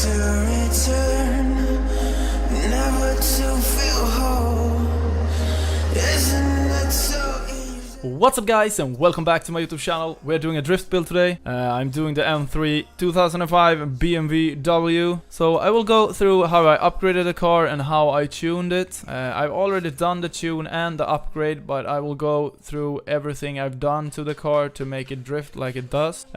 to return, never to feel whole. Isn't it so easy? What's up guys, and welcome back to my YouTube channel. We're doing a drift build today. I'm doing the M3 2005 BMW W. So I will go through how I upgraded the car and how I tuned it. I've already done the tune and the upgrade, but I will go through everything I've done to the car to make it drift like it does.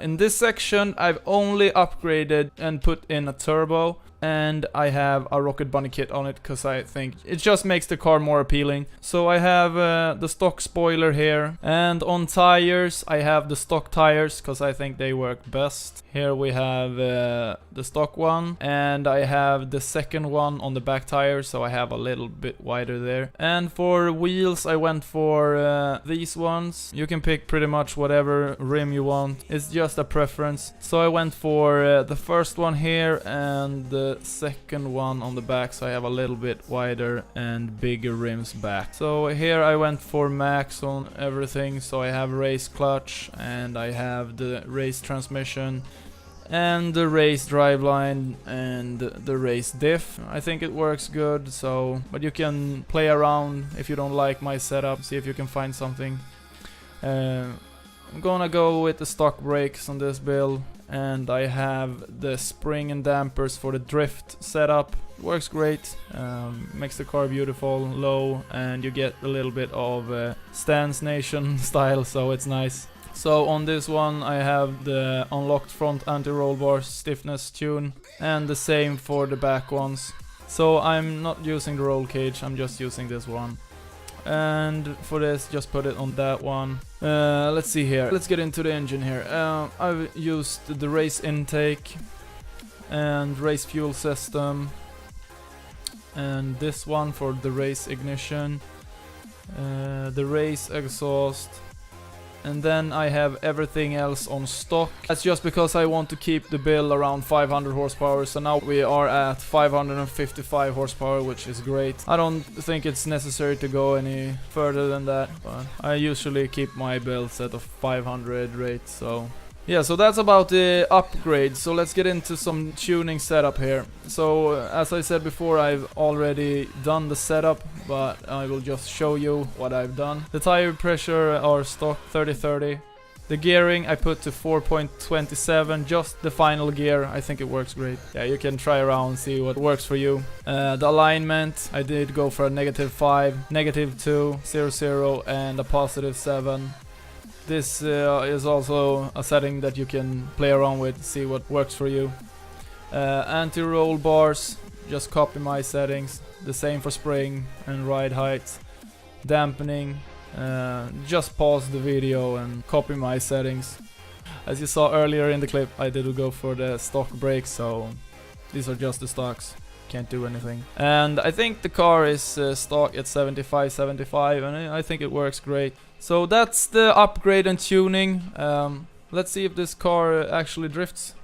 In this section I've only upgraded and put in a turbo, and I have a Rocket Bunny kit on it because I think it just makes the car more appealing. So I have the stock spoiler here, and on tires I have the stock tires because I think they work best. Here we have the stock one, and I have the second one on the back tire, so I have a little bit wider there. And for wheels I went for these ones. You can pick pretty much whatever rim you want, it's just a preference. So I went for the first one here and the second one on the back, so I have a little bit wider and bigger rims back. So here I went for max on everything, so I have race clutch and I have the race transmission and the race driveline and the race diff. I think it works good, so but you can play around if you don't like my setup, see if you can find something. I'm gonna go with the stock brakes on this build, and I have the spring and dampers for the drift setup. Works great, makes the car beautiful, low, and you get a little bit of Stance Nation style, so it's nice. So on this one I have the unlocked front anti-roll bar stiffness tune, and the same for the back ones. So I'm not using the roll cage, I'm just using this one. And for this, just put it on that one. Let's see here. Let's get into the engine here. I've used the race intake and race fuel system, and this one for the race ignition, the race exhaust, and then I have everything else on stock. That's just because I want to keep the build around 500 horsepower, so now we are at 555 horsepower, which is great. I don't think it's necessary to go any further than that, but I usually keep my builds at a 500 rate, so yeah, so that's about the upgrade. So let's get into some tuning setup here. So as I said before, I've already done the setup, but I will just show you what I've done. The tire pressure are stock 30-30. The gearing I put to 4.27, just the final gear. I think it works great. Yeah, you can try around, see what works for you. The alignment, I did go for a -5, -2, 0, 0, and a +7. This is also a setting that you can play around with, see what works for you. Anti-roll bars, just copy my settings. The same for spring and ride height. Dampening, just pause the video and copy my settings. As you saw earlier in the clip, I did go for the stock brakes, so these are just the stocks. Can't do anything. And I think the car is stock at 75, and I think it works great. So that's the upgrade and tuning. Let's see if this car actually drifts.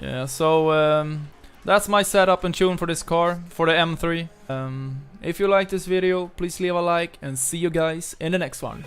Yeah, so that's my setup and tune for this car, for the M3. If you like this video, please leave a like, and see you guys in the next one.